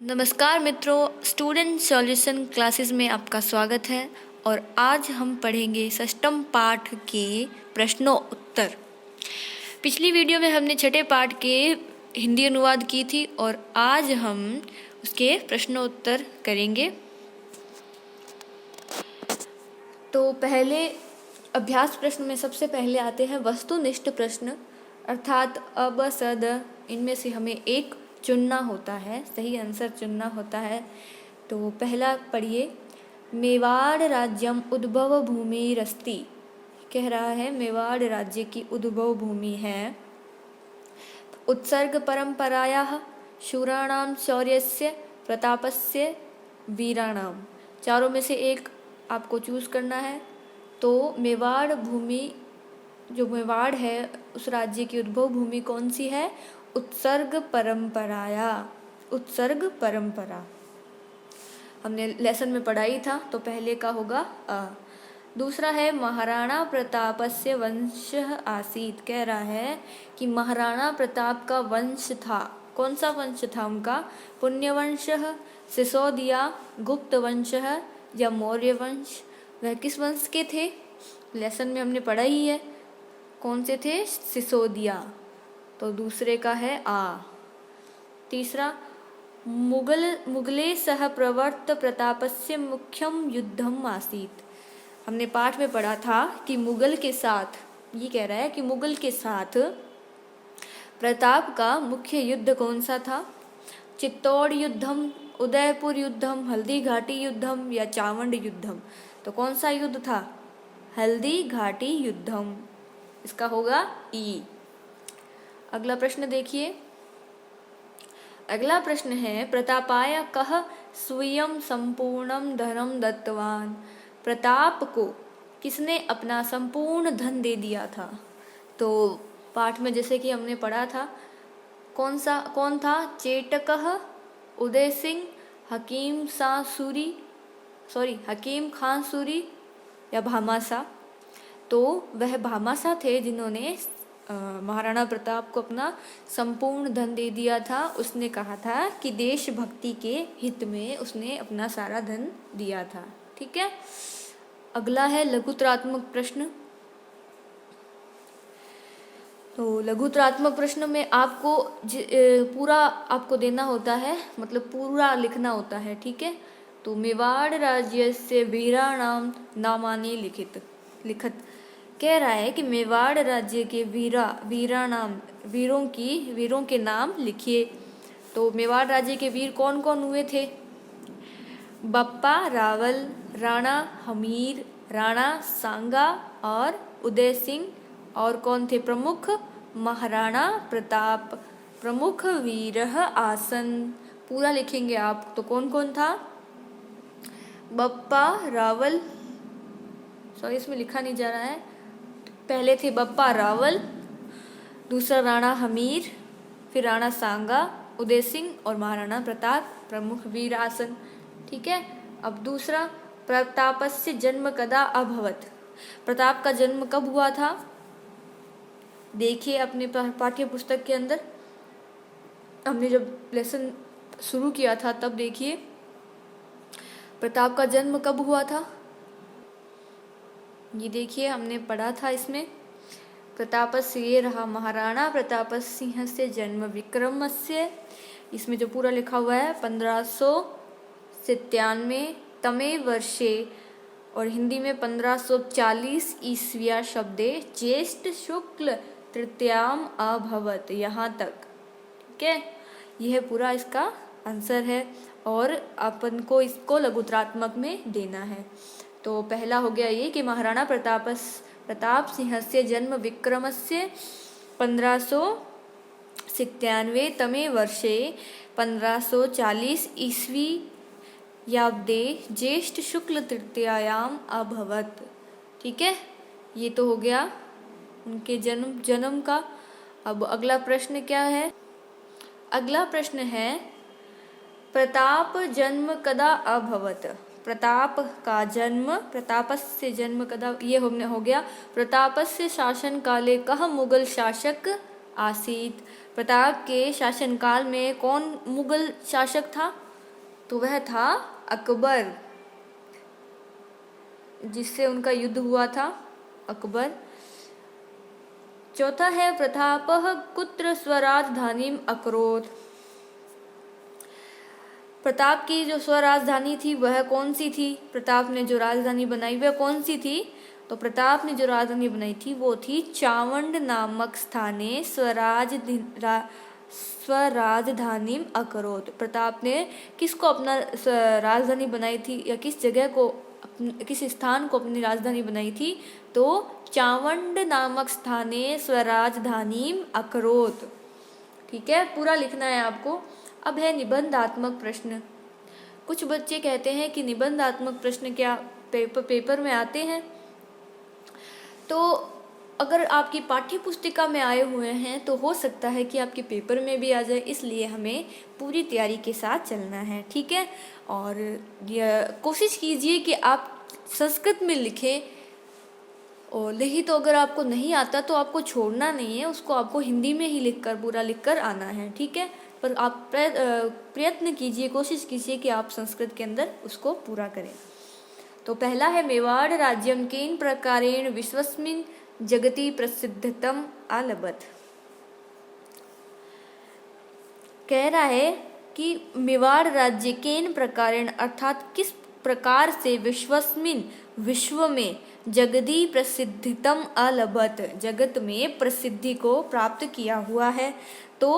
नमस्कार मित्रों, student solution classes में आपका स्वागत है। और आज हम पढ़ेंगे षष्ठम पाठ के प्रश्नों उत्तर। पिछली वीडियो में हमने छठे पाठ के हिंदी अनुवाद की थी और आज हम उसके प्रश्नों उत्तर करेंगे। तो पहले अभ्यास प्रश्न में सबसे पहले आते हैं वस्तुनिष्ठ प्रश्न, अर्थात अब सद इनमें से हमें एक चुनना होता है, सही आंसर चुनना होता है। तो पहला पढ़िए, मेवाड़ राज्यम उद्भव भूमिरस्ति, कह रहा है मेवाड़ राज्य की उद्भव भूमि है। उत्सर्ग परंपरायाः शूराणाम शौर्यस्य प्रतापस्य वीराणाम, चारों में से एक आपको चूज करना है। तो मेवाड़ भूमि, जो मेवाड़ है उस राज्य की उद्भव भूमि कौन सी है? उत्सर्ग परंपराया, उत्सर्ग परंपरा हमने लेसन में पढ़ाई था, तो पहले का होगा अ। दूसरा है महाराणा प्रतापस्य वंश आसीत, कह रहा है कि महाराणा प्रताप का वंश था। कौन सा वंश था उनका? पुण्य वंश, सिसोदिया, गुप्त वंश या मौर्य वंश? वह किस वंश के थे? लेसन में हमने पढ़ा ही है, कौन से थे? सिसोदिया। तो दूसरे का है आ। तीसरा, मुगले सह प्रवर्त प्रतापस्य मुख्यम युद्धम आसीत, हमने पाठ में पढ़ा था कि मुगल के साथ, ये कह रहा है कि मुगल के साथ प्रताप का मुख्य युद्ध कौन सा था? चित्तौड़ युद्धम, उदयपुर युद्धम, हल्दी घाटी युद्धम या चावंड युद्धम? तो कौन सा युद्ध था? हल्दी घाटी युद्धम, इसका होगा ई। अगला प्रश्न देखिए, अगला प्रश्न है प्रतापाय कह स्वयं संपूर्णम धनम दत्तवान, प्रताप को किसने अपना संपूर्ण धन दे दिया था? तो पाठ में जैसे कि हमने पढ़ा था, कौन था? चेटकह, उदय सिंह, हकीम खान सूरी या भामासा? तो वह भामासा थे जिन्होंने महाराणा प्रताप को अपना संपूर्ण धन दे दिया था। उसने कहा था कि देशभक्ति के हित में उसने अपना सारा धन दिया था। ठीक है। अगला है लघुतरात्मक प्रश्न। तो लघुतरात्मक प्रश्न में आपको पूरा आपको देना होता है, मतलब पूरा लिखना होता है। ठीक है। तो मेवाड़ राज्य से वीराणाम नामानि लिखत, कह रहा है कि मेवाड़ राज्य के वीरों के नाम लिखिए। तो मेवाड़ राज्य के वीर कौन कौन हुए थे? बप्पा रावल, राणा हमीर, राणा सांगा और उदय सिंह। और कौन थे प्रमुख? महाराणा प्रताप प्रमुख वीर आसन। पूरा लिखेंगे आप। तो कौन कौन था? बप्पा रावल, सॉरी इसमें लिखा नहीं जा रहा है, पहले थे बप्पा रावल, दूसरा राणा हमीर, फिर राणा सांगा, उदय सिंह और महाराणा प्रताप प्रमुख वीर आसन। ठीक है। अब दूसरा, प्रतापस्य जन्म कदा अभवत, प्रताप का जन्म कब हुआ था? देखिए अपने पाठ्य पुस्तक के अंदर, हमने जब लेसन शुरू किया था तब देखिए प्रताप का जन्म कब हुआ था। ये देखिए हमने पढ़ा था इसमें, प्रतापस्य ये रहा, महाराणा प्रताप सिंह से जन्म विक्रमस्य, इसमें जो पूरा लिखा हुआ है 1597 तमे वर्षे, और हिंदी में 1540 ईस्विया शब्दे ज्येष्ठ शुक्ल तृतीयाम अभवत, यहाँ तक। ठीक है। यह पूरा इसका आंसर है और अपन को इसको लघुतरात्मक में देना है। तो पहला हो गया ये कि महाराणा प्रताप सिंह से जन्म विक्रमस्य 1597 तमे वर्षे 1540 ईस्वी याब्दे ज्येष्ठ शुक्ल तृतीयायाम अभवत। ठीक है। ये तो हो गया उनके जन्म का। अब अगला प्रश्न क्या है? अगला प्रश्न है प्रताप जन्म कदा अभवत, प्रताप का जन्म, प्रतापस्य जन्म कदा, ये हो गया प्रतापस्य शासन काले कह मुगल शासक आसीत, प्रताप के शासनकाल में कौन मुगल शासक था? तो वह था अकबर, जिससे उनका युद्ध हुआ था, अकबर। चौथा है प्रतापः कुत्र स्वराजधानीम अकरोत्। प्रताप की जो स्वराजधानी थी वह कौन सी थी? प्रताप ने जो राजधानी बनाई वह कौन सी थी? तो प्रताप ने जो राजधानी बनाई थी वो थी चावंड नामक स्थाने स्वराजधानी अकरोत्। प्रताप ने किसको अपना राजधानी बनाई थी, या किस जगह को, किस स्थान को अपनी राजधानी बनाई थी? तो चावंड नामक स्थाने स्वराजधानी अकरोत्। ठीक है, पूरा लिखना है आपको। अब है निबंधात्मक प्रश्न। कुछ बच्चे कहते हैं कि निबंधात्मक प्रश्न क्या पेपर में आते हैं? तो अगर आपकी पाठ्य पुस्तिका में आए हुए हैं तो हो सकता है कि आपके पेपर में भी आ जाए, इसलिए हमें पूरी तैयारी के साथ चलना है। ठीक है, और कोशिश कीजिए कि आप संस्कृत में लिखें, और नहीं तो अगर आपको नहीं आता तो आपको छोड़ना नहीं है, उसको आपको हिंदी में ही पूरा लिखकर आना है। ठीक है, पर आप प्रयत्न कीजिए, कोशिश कीजिए कि आप संस्कृत के अंदर उसको पूरा करें। तो पहला है मेवाड़ राज्यम केन प्रकारेण विश्वस्मिन् जगति प्रसिद्धतम अलभत। कह रहा है कि मेवाड़ राज्य केन प्रकारेण अर्थात किस प्रकार से विश्वस्मिन् विश्व में जगति प्रसिद्धितम अलभत जगत में प्रसिद्धि को प्राप्त किया हुआ है। तो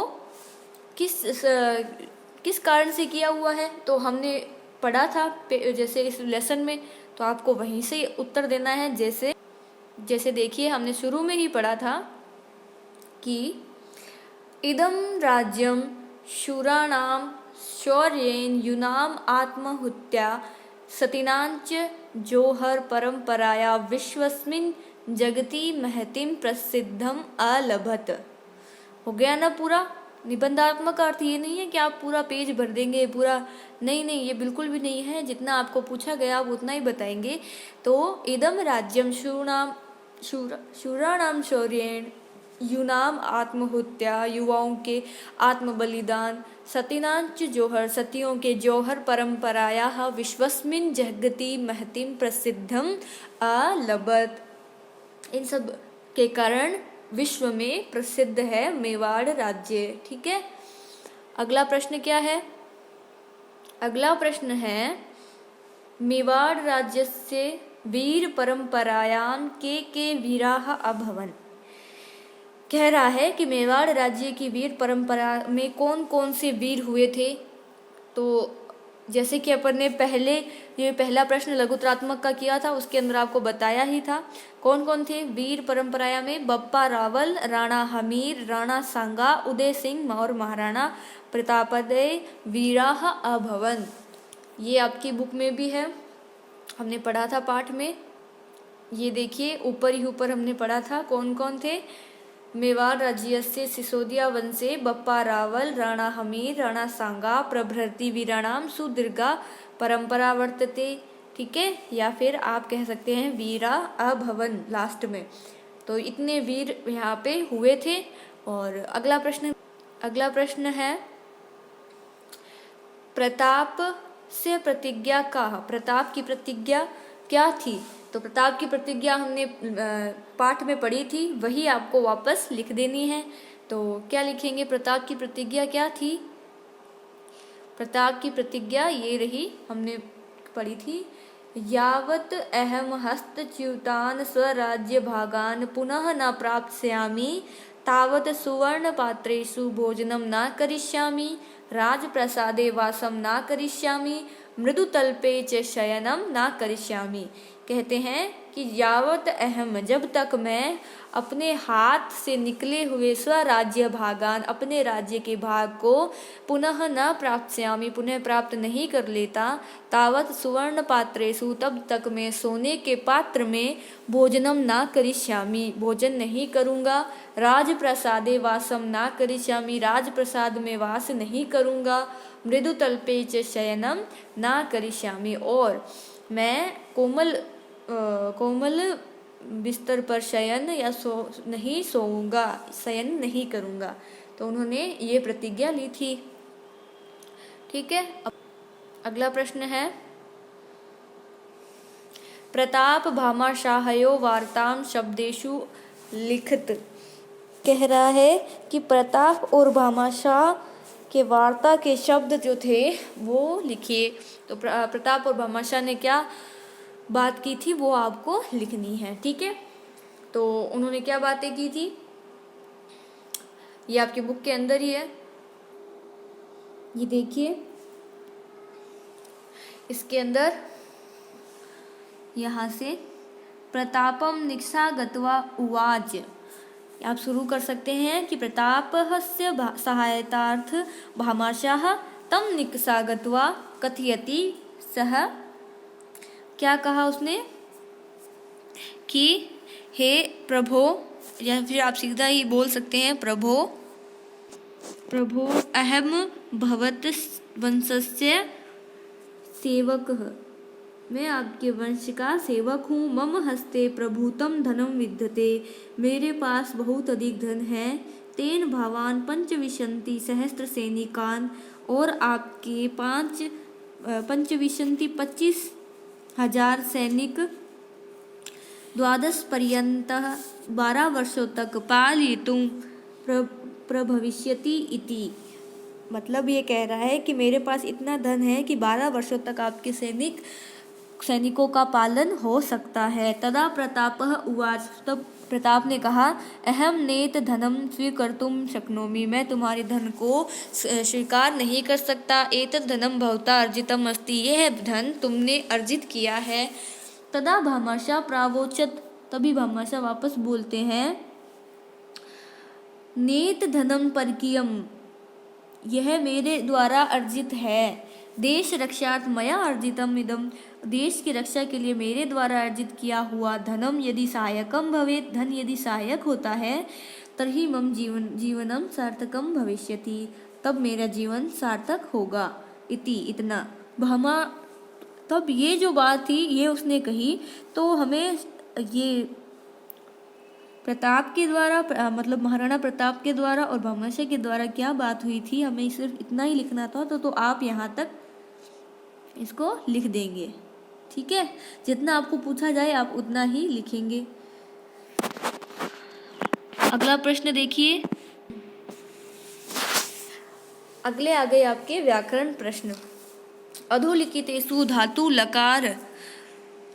किस कारण से किया हुआ है? तो हमने पढ़ा था जैसे इस लेसन में, तो आपको वहीं से उत्तर देना है। जैसे देखिए, हमने शुरू में ही पढ़ा था कि इदम राज्यम शूराणाम शौर्येन यूनाम आत्महुत्या सतीनांच जोहर परंपराया विश्वस्मिन् जगति महतिम प्रसिद्धम अलभत। हो गया ना पूरा? निबंधात्मक अर्थ ये नहीं है कि आप पूरा पेज भर देंगे, पूरा नहीं, ये बिल्कुल भी नहीं है। जितना आपको पूछा गया आप उतना ही बताएंगे। तो इदम राज्यम शूराणाम शौर्येण यूनाम आत्महुत्या युवाओं के आत्म बलिदान सतीनांच जोहर सतियों के जौहर परंपराया विश्वस्मिन् जगति महतिम प्रसिद्धम अलभत। इन सब के कारण विश्व में प्रसिद्ध है मेवाड़ राज्य। ठीक है, अगला प्रश्न क्या है? अगला प्रश्न है मेवाड़ राज्य से वीर परंपरायां के वीराः अभवन्। कह रहा है कि मेवाड़ राज्य की वीर परंपरा में कौन कौन से वीर हुए थे। तो जैसे कि अपन ने ये पहला प्रश्न लघुत्रात्मक का किया था, उसके अंदर आपको बताया ही था कौन कौन थे वीर परंपराया में। बप्पा रावल, राणा हमीर, राणा सांगा, उदय सिंह और महाराणा प्रतापदय वीराः अभवन्। ये आपकी बुक में भी है, हमने पढ़ा था पाठ में। ये देखिए ऊपर ही ऊपर हमने पढ़ा था कौन कौन थे। मेवाड़ राज्य से सिसोदिया वंशे बप्पा रावल, राणा हमीर, राणा सांगा प्रभृति वीराणाम सुदीर्घा परंपरा वर्तते। ठीक है, या फिर आप कह सकते हैं वीरा अभवन लास्ट में। तो इतने वीर यहाँ पे हुए थे। और अगला प्रश्न है प्रताप से प्रतिज्ञा का, प्रताप की प्रतिज्ञा क्या थी? तो प्रताप की प्रतिज्ञा हमने पाठ में पढ़ी थी, वही आपको वापस लिख देनी है। तो क्या लिखेंगे? प्रताप की प्रतिज्ञा क्या थी? प्रताप की प्रतिज्ञा ये रही, हमने पढ़ी थी। यावत अहम हस्तच्युतान स्वराज्य भागान पुनः न प्राप्स्यामि तावत सुवर्ण पात्रेषु भोजनम न करिष्यामि राजप्रसादे वासम न करिष्यामि मृदुतल्पे च शयनम न करिष्यामि। कहते हैं कि यावत अहम, जब तक मैं अपने हाथ से निकले हुए स्वराज्य भागान, अपने राज्य के भाग को पुनः न प्राप्स्यामि, पुनः प्राप्त नहीं कर लेता, तावत सुवर्ण पात्रेषु, तब तक मैं सोने के पात्र में भोजनम न करिष्यामि, भोजन नहीं करूँगा, राजप्रसादे वासम न करिष्यामि, राजप्रसाद में वास नहीं करूँगा, मृदुतल्पे च शयनम न करिष्यामि, और मैं कोमल बिस्तर पर शयन या नहीं सोऊंगा, शयन नहीं करूँगा। तो उन्होंने ये प्रतिज्ञा ली थी। ठीक है, अगला प्रश्न है, प्रताप भामाशाहयो वार्ताम शब्देषु लिखित। कह रहा है कि प्रताप और भामाशाह के वार्ता के शब्द जो थे वो लिखिए। तो प्रताप और भामाशाह ने क्या बात की थी वो आपको लिखनी है, ठीक है। तो उन्होंने क्या बातें की थी, ये आपकी बुक के अंदर ही है, ये देखिए इसके अंदर यहाँ से प्रतापम निक्षा गत्वा उवाच, आप शुरू कर सकते हैं कि प्रतापस्य सहायतार्थ भामाशाह तम निक्षा गत्वा कथयति सह। क्या कहा उसने कि हे प्रभो, या फिर आप सीधा ही बोल सकते हैं प्रभो अहम भवत वंशस्य सेवकः, मैं आपके वंश का सेवक हूँ। मम हस्ते प्रभुतम धनम विद्यते, मेरे पास बहुत अधिक धन है। तेन भावान पंचविंशति सहस्त्र सैनिकान, और आपके पंचविंशति 25,000 सैनिक, 12 पर्यंतः 12 वर्षों तक पालयितुं प्रभविष्यति इति। मतलब ये कह रहा है कि मेरे पास इतना धन है कि 12 वर्षों तक आपके सैनिकों का पालन हो सकता है। तदा प्रतापः उवाच, तब प्रताप ने कहा, अहम नेत धनम स्वीकर्तुं शक्नोमि, मैं तुम्हारे धन को स्वीकार नहीं कर सकता। एतद् धनम भवता अर्जितम अस्ति, यह धन तुमने अर्जित किया है। तदा भामाशाह प्रावोचत, तभी भामाशाह वापस बोलते हैं, नेत धनम परकीयम, यह मेरे द्वारा अर्जित है। देश रक्षार्थ मया अर्जितम इदम, देश की रक्षा के लिए मेरे द्वारा अर्जित किया हुआ धनम यदि सहायकम भवेत, धन यदि सहायक होता है, तर्हि मम जीवनम सार्थकम भविष्यति, तब मेरा जीवन सार्थक होगा। इति, इतना। भामा, तब ये जो बात थी ये उसने कही, तो हमें ये प्रताप के द्वारा, मतलब महाराणा प्रताप के द्वारा और भामाशाह के द्वारा क्या बात हुई थी, हमें सिर्फ इतना ही लिखना था। तो आप यहाँ तक इसको लिख देंगे, ठीक है। जितना आपको पूछा जाए आप उतना ही लिखेंगे। अगला प्रश्न देखिए, अगले आ गए आपके व्याकरण प्रश्न। अधोलिखितेषु धातु लकार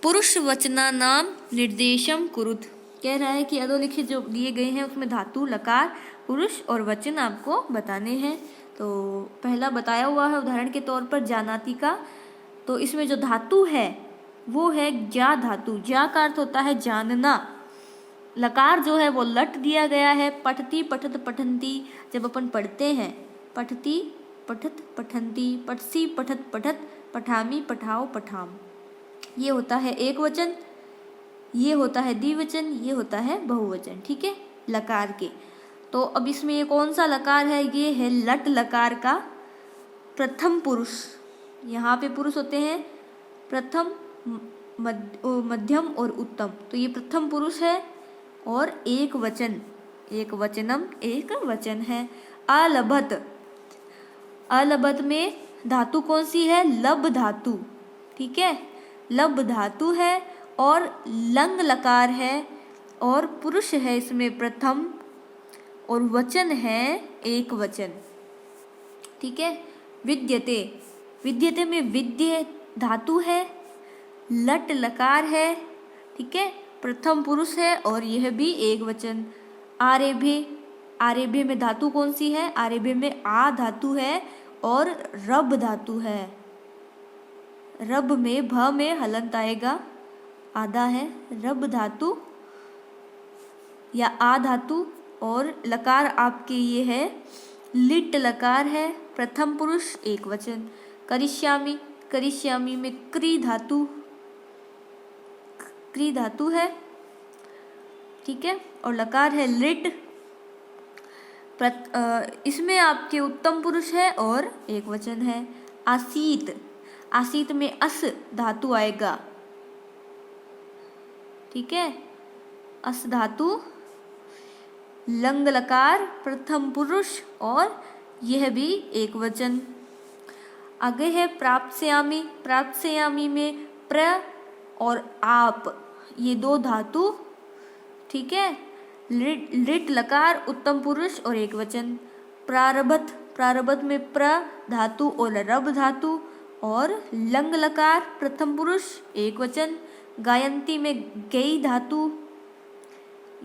पुरुष वचनानाम निर्देशम कुरुत। कह रहा है कि अधोलिखित जो दिए गए हैं उसमें धातु लकार पुरुष और वचन आपको बताने हैं। तो पहला बताया हुआ है उदाहरण के तौर पर जानाति का। तो इसमें जो धातु है वो है ज्या धातु। ज्या का अर्थ होता है जानना। लकार जो है वो लट दिया गया है। पठती पठत पठंती, जब अपन पढ़ते हैं, पठती पठत पठंती, पठसी पठत पठत, पठामी पठाओ पठाम, ये होता है एक वचन, ये होता है द्विवचन, ये होता है बहुवचन, ठीक है, लकार के। तो अब इसमें ये कौन सा लकार है, ये है लट लकार का प्रथम पुरुष। यहाँ पे पुरुष होते हैं प्रथम, मध्यम और उत्तम। तो ये प्रथम पुरुष है और एक वचन, एक वचनम, एक वचन है। अलभत, अलभत में धातु कौन सी है, लब धातु, ठीक है, लब धातु है और लंग लकार है और पुरुष है इसमें प्रथम और वचन है एक वचन, ठीक है। विद्यते, विद्यते में विद्य धातु है, लट लकार है, ठीक है, प्रथम पुरुष है और यह भी एक वचन। आरेभे, आरेभे में धातु कौन सी है, आरेभे में आ धातु है और रब धातु है। रब में भ में हलंत आएगा, आधा है, रब धातु या आ धातु। और लकार आपके ये है लिट लकार है, प्रथम पुरुष एक वचन। करिष्यामि, करिष्यामि में क्री धातु, क्री धातु है, ठीक है, और लकार है लिट। इसमें आपके उत्तम पुरुष है और एक वचन है। आसीत, आसीत में अस धातु आएगा, ठीक है, अस धातु, लंग लकार, प्रथम पुरुष और यह भी एक वचन। आगे है प्राप्स्यामि। प्राप्स्यामि में प्र और आप ये दो धातु, ठीक है। लिट लकार उत्तम पुरुष और एक वचन। प्रारब्ध, प्रारब्ध में प्र धातु और रब धातु और लंग लकार प्रथम पुरुष एक वचन। गायंती में गई धातु,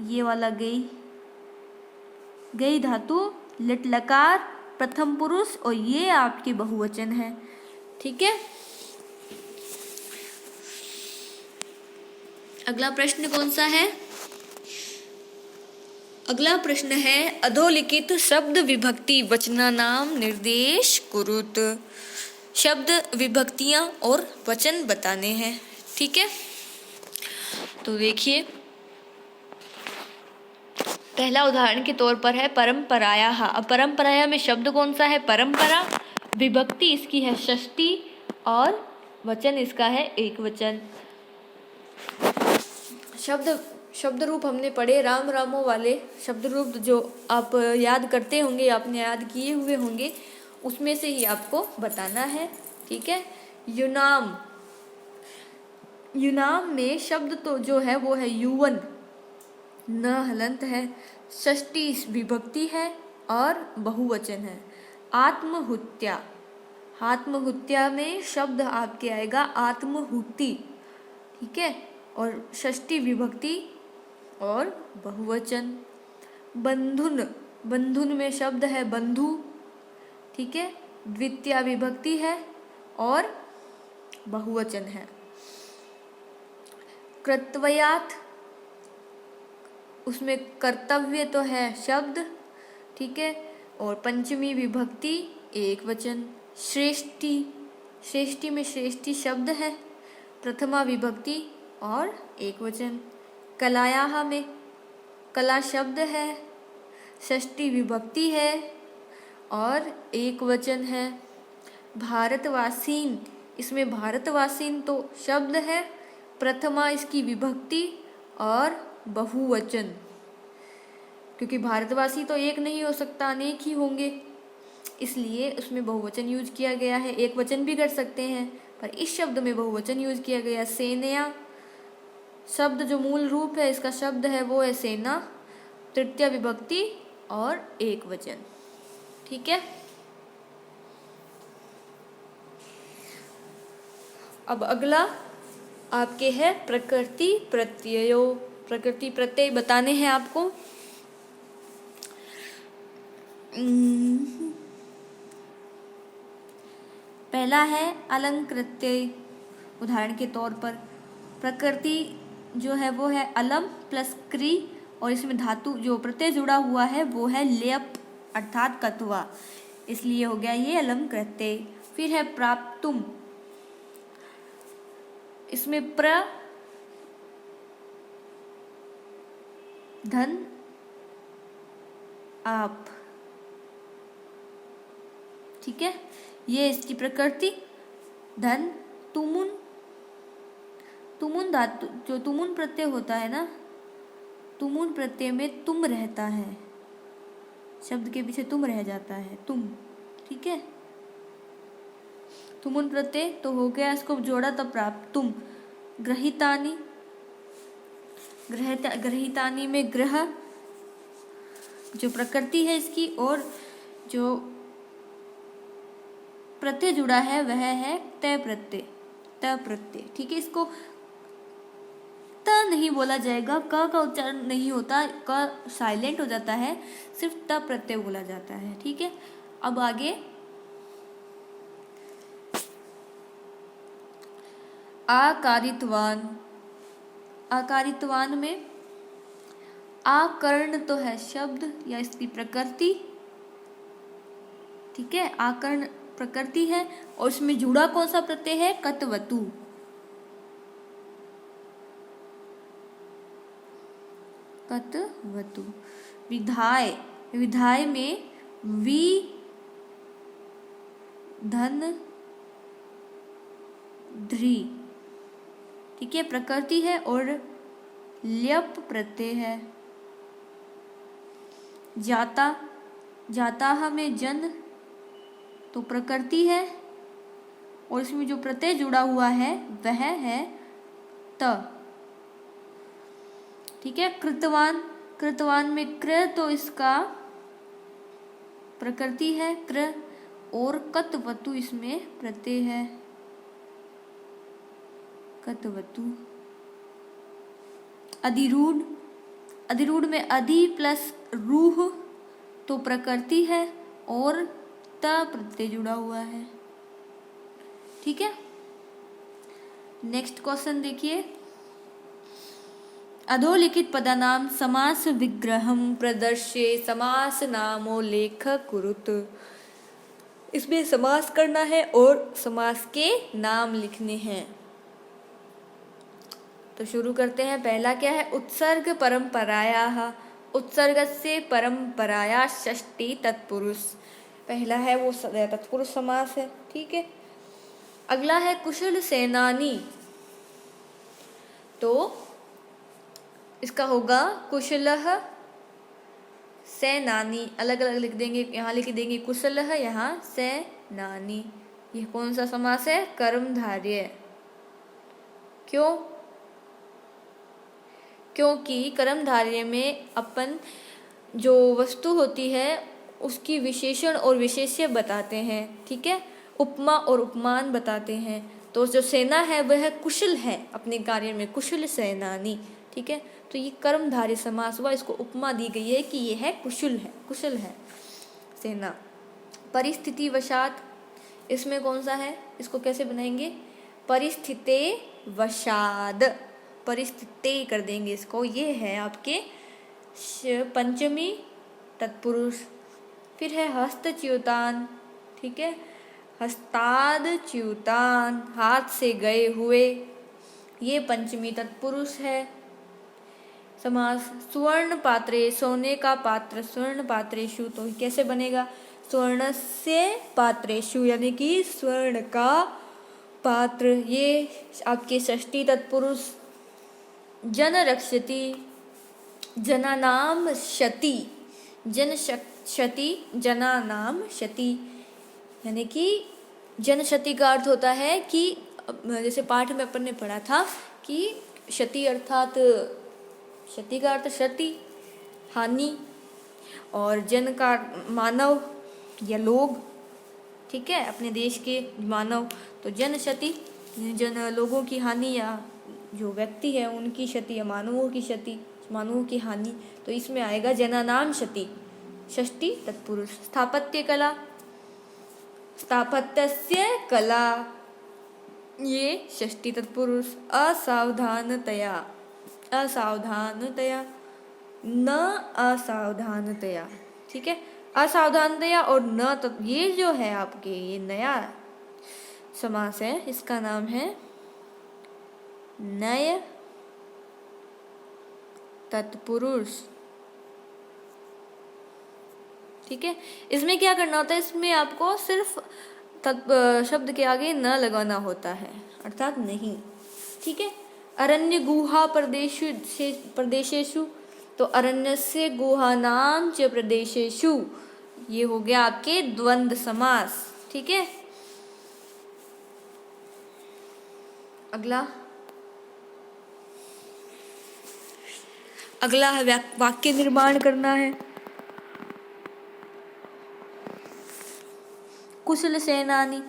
ये वाला गई, गई धातु लिट लकार प्रथम पुरुष और ये आपके बहुवचन है, ठीक है। अगला प्रश्न कौन सा है? अगला प्रश्न है अधोलिखित शब्द विभक्ति वचनानाम निर्देश कुरुत। शब्द विभक्तियां और वचन बताने हैं, ठीक है। तो देखिए, पहला उदाहरण के तौर पर है परंपरायाः। अब परंपराया में शब्द कौन सा है? परंपरा। विभक्ति इसकी है षष्ठी और वचन इसका है एक वचन। शब्द रूप हमने पढ़े, राम रामों वाले शब्द रूप जो आप याद करते होंगे, आपने याद किए हुए होंगे, उसमें से ही आपको बताना है, ठीक है। युनाम, युनाम में शब्द तो जो है वो है युवन, न हलंत है, षष्ठी विभक्ति है और बहुवचन है। आत्महुत्या, आत्महुत्या में शब्द आपके आएगा आत्महुति, ठीक है, और षष्ठी विभक्ति और बहुवचन। बंधुन, बंधुन में शब्द है बंधु, ठीक है, द्वितीया विभक्ति है और बहुवचन है। कर्तव्यात्, उसमें कर्तव्य तो है शब्द, ठीक है, और पंचमी विभक्ति एक वचन। श्रेष्ठी, श्रेष्ठी में श्रेष्ठी शब्द है, प्रथमा विभक्ति और एक वचन। कलायाः में कला शब्द है, षष्ठी विभक्ति है और एक वचन है। भारतवासीन, इसमें भारतवासीन तो शब्द है, प्रथमा इसकी विभक्ति और बहुवचन, क्योंकि भारतवासी तो एक नहीं हो सकता, अनेक ही होंगे, इसलिए उसमें बहुवचन यूज किया गया है। एक वचन भी कर सकते हैं, पर इस शब्द में बहुवचन यूज किया गया। सेनया शब्द जो मूल रूप है इसका शब्द है वो है सेना, तृतीया विभक्ति और एक वचन, ठीक है। अब अगला आपके है प्रकृति प्रत्ययो। प्रकृति प्रत्यय बताने हैं आपको। पहला है अलंकृत्य। उदाहरण के तौर पर प्रकृति जो है वो है अलम प्लस क्री और इसमें धातु जो प्रत्यय जुड़ा हुआ है वो है लेप अर्थात कत्वा, इसलिए हो गया ये अलंकृत्य। फिर है प्राप्तुम, इसमें प्र धन आप, ठीक है, ये इसकी प्रकृति। धन तुमुन, तुमुन धातु जो तुमुन प्रत्यय होता है ना, तुमुन प्रत्यय में तुम रहता है, शब्द के पीछे तुम रह जाता है, तुम, ठीक है। तुमुन प्रत्यय तो हो गया, इसको जोड़ा तब प्राप्त। तुम ग्रहितानि, ग्रहितानि में ग्रह जो प्रकृति है इसकी और जो प्रत्यय जुड़ा है वह है त प्रत्यय, त प्रत्यय, ठीक है। इसको त नहीं बोला जाएगा, क का उच्चारण नहीं होता, क साइलेंट हो जाता है, सिर्फ त प्रत्यय बोला जाता है, ठीक है। अब आगे आकारितवान। आकारितवान में आकर्ण तो है शब्द या इसकी प्रकृति, ठीक है, आकर्ण प्रकृति है और इसमें जुड़ा कौन सा प्रत्यय है? कतवतु, कतवतु। विधाय, विधाय में वि धन ध्री, ठीक है, प्रकृति है और ल्यप प्रत्यय है। जाता, जाता में जन तो प्रकृति है और इसमें जो प्रत्यय जुड़ा हुआ है वह है त। ठीक है। कृतवान, कृतवान में क्र तो इसका प्रकृति है क्र, और कतवतु इसमें प्रत्यय है कतवतु। अधिरूढ़, अधिरूढ़ में अधि प्लस रूह तो प्रकृति है और त प्रत्यय जुड़ा हुआ है। ठीक है। नेक्स्ट क्वेश्चन देखिए। अधोलिखित पदानाम समास विग्रहम प्रदर्श्य समास नामो लेख कुरुत। इसमें समास करना है और समास के नाम लिखने हैं। तो शुरू करते हैं। पहला क्या है? उत्सर्ग परंपरायाः, उत्सर्गस्य परंपराया षष्ठी तत्पुरुष। पहला है वो तत्पुरुष समास है। ठीक है। अगला है कुशल सेनानी, तो इसका होगा कुशलः सेनानी। अलग अलग लिख देंगे, यहाँ लिख देंगे कुशलः, यहाँ सेनानी। यह कौन सा समास है? कर्मधारय। क्यों? क्योंकि कर्मधारय में अपन जो वस्तु होती है उसकी विशेषण और विशेष्य बताते हैं। ठीक है। उपमा और उपमान बताते हैं। तो जो सेना है वह कुशल है अपने कार्य में, कुशल सेनानी। ठीक है। तो ये कर्मधारय समास हुआ, इसको उपमा दी गई है कि यह है कुशल है, कुशल है सेना। परिस्थिति वशात, इसमें कौन सा है? इसको कैसे बनाएंगे? परिस्थिते वशाद, परिस्थिति कर देंगे इसको। ये है आपके पंचमी तत्पुरुष। फिर है हस्तच्युतान। ठीक है। हस्ताद च्युतान, हाथ से गए हुए, ये पंचमी तत्पुरुष है। समास स्वर्ण पात्रे, सोने का पात्र, स्वर्ण पात्रेषु, तो कैसे बनेगा? स्वर्णस्य पात्रेषु, यानी कि स्वर्ण का पात्र। ये आपके षष्ठी तत्पुरुष। जन रक्षति, जनानाम शति, जन क्षति, जनानाम क्षति, यानी कि जन क्षति का अर्थ होता है कि जैसे पाठ में अपन ने पढ़ा था कि क्षति अर्थात, क्षति का अर्थ क्षति, हानि, और जन का मानव या लोग। ठीक है। अपने देश के मानव, तो जन क्षति, जन लोगों की हानि, या जो व्यक्ति है उनकी क्षति, या मानवों की क्षति, मानवों की हानि। तो इसमें आएगा जनानाम क्षति, षष्ठी तत्पुरुष। स्थापत्य कला, स्थापत्यस्य कला, ये षष्ठी तत्पुरुष। असावधानतया, असावधानतया, न असावधानतया। ठीक है। असावधानतया और न, तो ये जो है आपके ये नया समास है, इसका नाम है नय तत्पुरुष। ठीक है। इसमें क्या करना होता है? इसमें आपको सिर्फ शब्द के आगे न लगाना होता है, अर्थात नहीं। ठीक है। अरण्य गुहा प्रदेशेषु, तो अरण्यस्य गुहानां च प्रदेशेषु, ये हो गया आपके द्वंद्व समास। ठीक है। अगला वाक्य निर्माण करना है। कुशल सेनानी,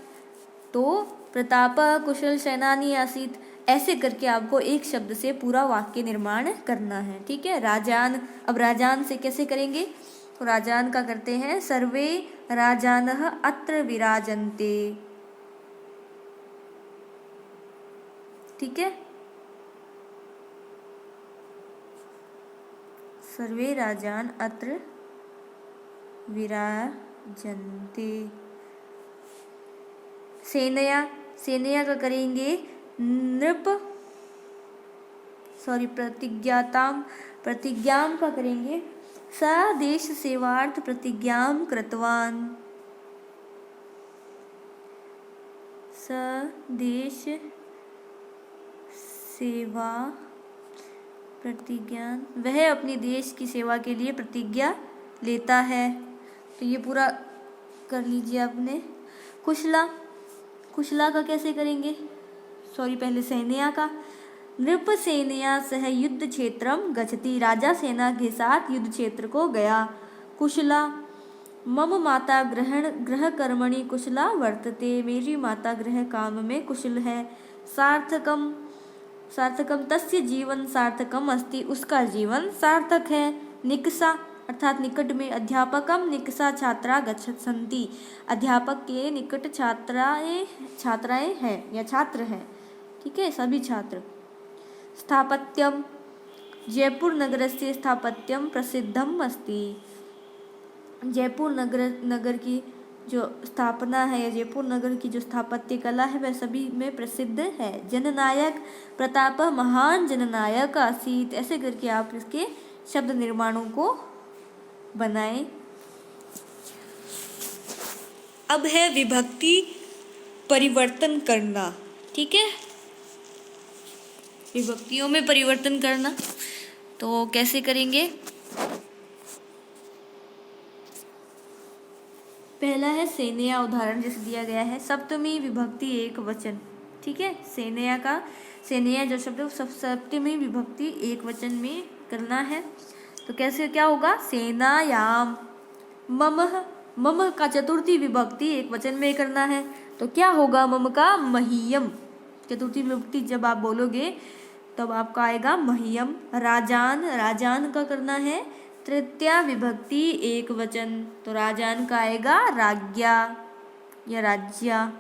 तो प्रताप कुशल सेनानी आसीत, ऐसे करके आपको एक शब्द से पूरा वाक्य निर्माण करना है। ठीक है। राजान, अब राजान से कैसे करेंगे? तो राजान का करते हैं सर्वे राजानः अत्र विराजन्ते। ठीक है। सर्वे राजान अत्र विराजन्ते। सेनया, सेनया का करेंगे प्रतिज्ञाताम, प्रतिज्ञाम का करेंगे स देश सेवार्थ प्रतिज्ञाम कृतवान। स देश सेवा प्रतिज्ञा, वह अपने देश की सेवा के लिए प्रतिज्ञा लेता है। तो ये पूरा कर लीजिए आपने। कुशला, कुशला का कैसे करेंगे, सॉरी पहले सेनया का। नृप सेनया सह युद्ध क्षेत्रम गच्छति, राजा सेना के साथ युद्ध क्षेत्र को गया। कुशला मम माता ग्रह कर्मणि कुशला वर्तते, मेरी माता गृह काम में कुशल है। सार्थकम तस्य जीवन सार्थकम अस्ति, उसका जीवन सार्थक है। निकषा अर्थात निकट में। अध्यापकम निकषा छात्रा गच्छन्ति, अध्यापक के निकट छात्राएं हैं या छात्र हैं, ठीक है, सभी छात्र। स्थापत्यम जयपुर नगरस्य स्थापत्यम प्रसिद्धम अस्ति, जयपुर नगर की जो स्थापना है या जयपुर नगर की जो स्थापत्य कला है वह सभी में प्रसिद्ध है। जननायक प्रताप महान जननायक आसीत, ऐसे करके आप इसके शब्द निर्माणों को बनाएं। अब है विभक्ति परिवर्तन करना, ठीक है, विभक्तियों में परिवर्तन करना। तो कैसे करेंगे, पहला है सेनया, उदाहरण जैसे दिया गया है, सप्तमी विभक्ति एक वचन, ठीक है। सेनया जो शब्द है सप्तमी विभक्ति एक वचन में करना है। तो कैसे क्या होगा, सेनायाम। मम का चतुर्थी विभक्ति एक वचन में करना है, तो क्या होगा, मम का मह्यम। चतुर्थी विभक्ति जब आप बोलोगे तब आपका आएगा मह्यम। राजान का करना है तृतीया विभक्ति एक वचन, तो राजान का आएगा राज्ञा या राज्या,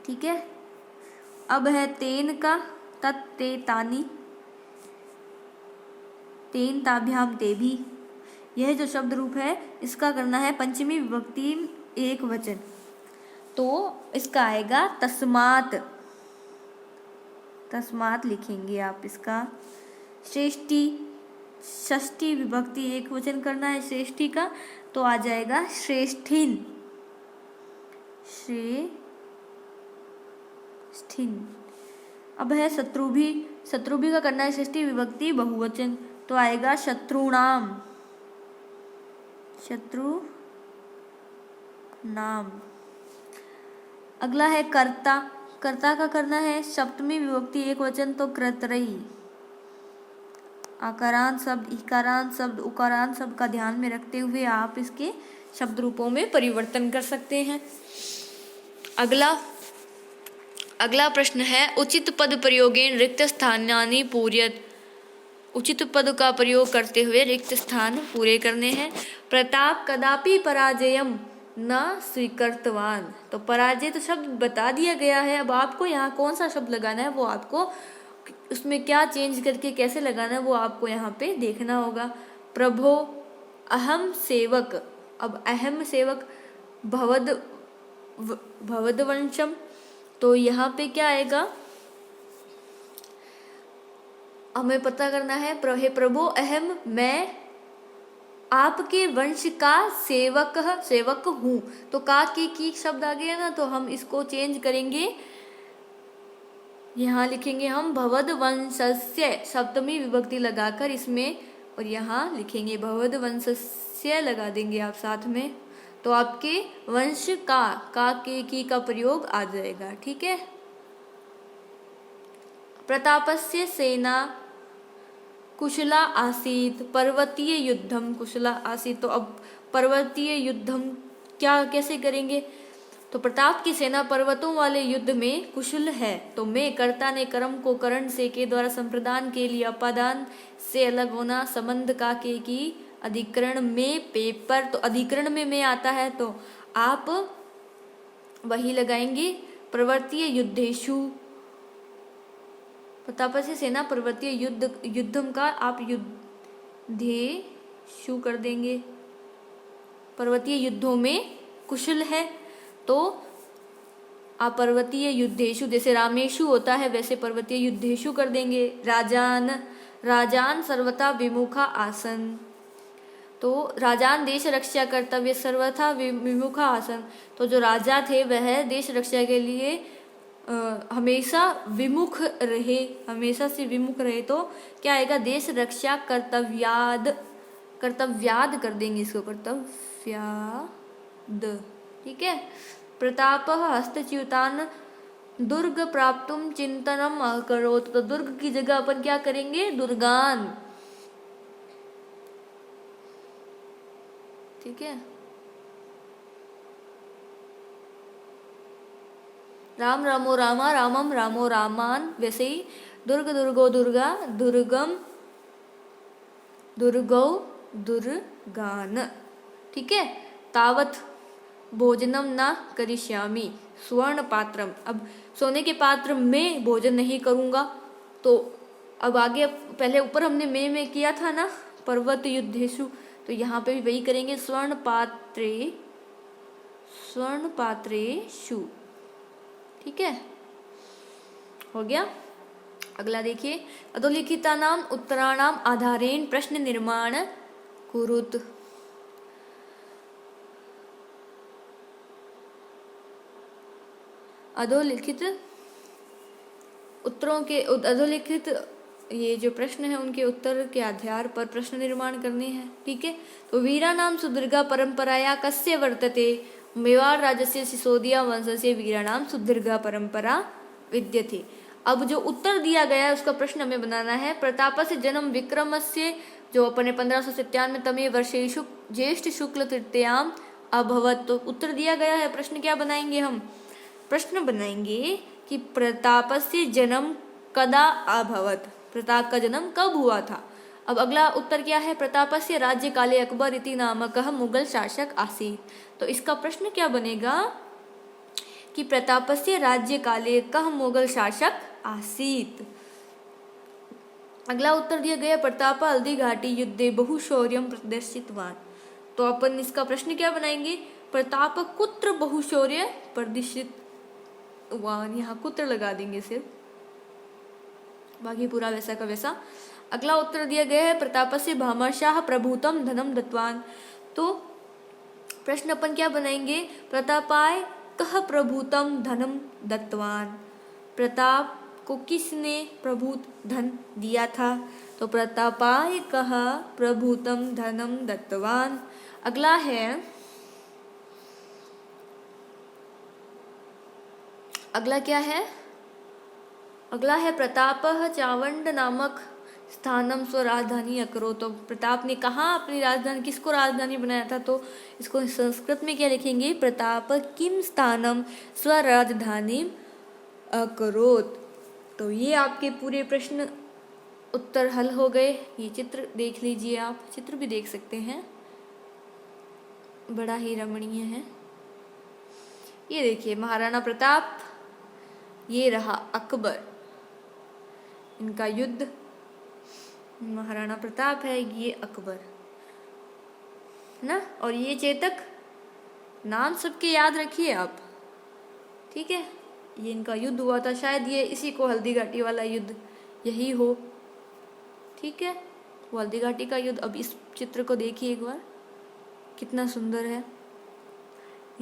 ठीक है। अब है तेन का, तत्ते तानी, तेन ताभ्याम ते भी, यह जो शब्द रूप है इसका करना है पंचमी विभक्ति एक वचन, तो इसका आएगा तस्मात, तस्मात लिखेंगे आप इसका। षष्ठी विभक्ति एक वचन करना है श्रेष्ठी का, तो आ जाएगा श्रेष्ठिन, श्रेष्ठिन। अब है शत्रुभी का करना है षष्ठी विभक्ति बहुवचन, तो आएगा शत्रुणाम, शत्रुनाम। अगला है कर्ता का करना है सप्तमी विभक्ति एक वचन, तो कृतरई। आकारांत शब्द, इकारांत शब्द, उकारांत शब्द का ध्यान में रखते हुए आप इसके शब्द रूपों में परिवर्तन कर सकते हैं। अगला प्रश्न है उचित पद प्रयोगेन रिक्त स्थानानि पूरयत, उचित पद का प्रयोग करते हुए रिक्त स्थान पूरे करने हैं। प्रताप कदापि पराजयम न स्वीकृतवान, तो पराजय तो शब्द बता दिया गया है, अब आपको यहाँ कौन सा शब्द लगाना है वो आपको उसमें क्या चेंज करके कैसे लगाना है वो आपको यहाँ पे देखना होगा। प्रभो अहम सेवक, अब अहम सेवक भवदवंशम, तो यहाँ पे क्या आएगा, हमें पता करना है हे प्रभु अहम मैं आपके वंश का सेवक हूँ, तो का की शब्द आ गया ना, तो हम इसको चेंज करेंगे, यहाँ लिखेंगे हम भवद वंशस्य, सप्तमी विभक्ति लगाकर इसमें, और यहाँ लिखेंगे भवद वंशस्य लगा देंगे आप साथ में, तो आपके वंश का के की का प्रयोग आ जाएगा, ठीक है। प्रतापस्य सेना कुशला आसीत, पर्वतीय युद्धम कुशला आसीत, तो अब पर्वतीय युद्धम कैसे करेंगे, तो प्रताप की सेना पर्वतों वाले युद्ध में कुशल है, तो मैं कर्ता ने कर्म को करण से के द्वारा संप्रदान के लिए अपादान से अलग होना, संबंध का के की अधिकरण में पेपर, तो अधिकरण में मैं आता है, तो आप वही लगाएंगे पर्वतीय युद्धेशु। प्रताप से सेना पर्वतीय युद्धम का आप युद्धेशु कर देंगे, पर्वतीय युद्धों में कुशल है, तो आप पर्वतीय युद्धेशु, जैसे रामेशु होता है वैसे पर्वतीय युद्धेशु कर देंगे। राजान सर्वथा विमुखा आसन, तो राजान देश रक्षा कर्तव्य सर्वथा विमुखा आसन, तो जो राजा थे वह देश रक्षा के लिए हमेशा विमुख रहे, हमेशा से विमुख रहे, तो क्या आएगा, देश रक्षा कर्तव्याद कर देंगे इसको, कर्तव्याद, ठीक है। प्रतापः हस्तच्युतान् दुर्ग प्राप्तुम चिंतनम अकरोत्। तो दुर्ग की जगह अपन क्या करेंगे, दुर्गान। ठीक है। राम रामो रामा रामम रामो रामान, वैसे ही दुर्ग दुर्गो दुर्गा दुर्गम दुर्गौ दुर्गान। ठीक है। तावत भोजनम ना करिष्यामि स्वर्ण पात्रम। अब सोने के पात्र में भोजन नहीं करूंगा। तो अब आगे, पहले ऊपर हमने में किया था ना, पर्वत युद्धेषु, तो यहाँ पे भी वही करेंगे, स्वर्ण पात्रेषु। ठीक है, हो गया। अगला देखिए, अधोलिखितानाम उत्तराणाम आधारेण प्रश्न निर्माण कुरुत। अधोलिखित उत्तरों के अधोलिखित ये जो प्रश्न है उनके उत्तर के आधार पर प्रश्न निर्माण करने हैं। ठीक है। तो वीराणाम सुदीर्घा परंपराया कस्य वर्तते, मेवाड़ राज्यस्य सिसोदिया वंशस्य वीराणाम सुदीर्घा परंपरा विद्यते। अब जो उत्तर दिया गया है उसका प्रश्न हमें बनाना है। प्रतापस्य जन्म विक्रमस्य, जो अपने 1597 तमे वर्षे ज्येष्ठ शुक्ल तृतीयाम अभवत। तो उत्तर दिया गया है, प्रश्न क्या बनाएंगे हम, प्रश्न बनाएंगे कि प्रतापस्य जन्म कदा अभवत, प्रताप का जन्म कब हुआ था। अब अगला उत्तर क्या है, प्रतापस्य राज्य काले अकबर इति नामकः मुगल शासक आसीत्। तो इसका प्रश्न क्या बनेगा कि प्रतापस्य राज्य काले कः मुगल शासक आसीत्। अगला उत्तर दिया गया, प्रताप हल्दी घाटी युद्धे बहुशौर्यम प्रदर्शितवान। तो अपन इसका प्रश्न क्या बनाएंगे, प्रताप कुत्र बहुशौर्य प्रदर्शितवान, यहाँ कुत्र लगा देंगे सिर्फ, बाकी पूरा वैसा का वैसा। अगला उत्तर दिया गया है, प्रतापस्य भामाशाह प्रभुतम धनम दत्तवान। तो प्रश्न अपन क्या बनाएंगे, प्रतापाय कह प्रभुतम धनम दत्तवान, प्रताप को किसने प्रभुत धन दिया था। तो प्रतापाय कह प्रभुतम धनम दत्तवान। अगला है, अगला क्या है, अगला है प्रतापः चावंड नामक स्थानम स्वराजधानी अकरो। तो प्रताप ने कहाँ अपनी राजधानी, किसको राजधानी बनाया था। तो इसको संस्कृत में क्या लिखेंगे, प्रताप किम स्थानम स्वराजधानी अकरोत। तो ये आपके पूरे प्रश्न उत्तर हल हो गए। ये चित्र देख लीजिए, आप चित्र भी देख सकते हैं, बड़ा ही रमणीय है। ये देखिए महाराणा प्रताप, ये रहा अकबर, इनका युद्ध, महाराणा प्रताप है, ये अकबर ना, और ये चेतक। नाम सबके याद रखिए आप। ठीक है, ये इनका युद्ध हुआ था, शायद ये इसी को हल्दी घाटी वाला युद्ध यही हो। ठीक है, वो हल्दी घाटी का युद्ध। अब इस चित्र को देखिए एक बार, कितना सुंदर है।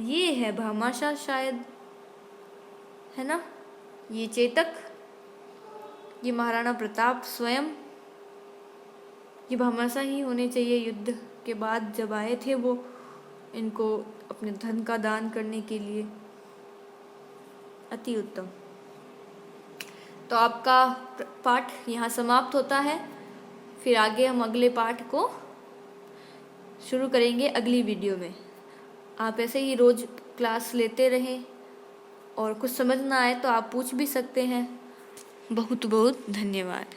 ये है भामाशाह शायद, है ना, ये चेतक, ये महाराणा प्रताप स्वयं, ये भामाशाह ही होने चाहिए। युद्ध के बाद जब आए थे वो इनको अपने धन का दान करने के लिए। अति उत्तम। तो आपका पाठ यहाँ समाप्त होता है। फिर आगे हम अगले पाठ को शुरू करेंगे अगली वीडियो में। आप ऐसे ही रोज क्लास लेते रहें, और कुछ समझ ना आए तो आप पूछ भी सकते हैं। बहुत बहुत धन्यवाद।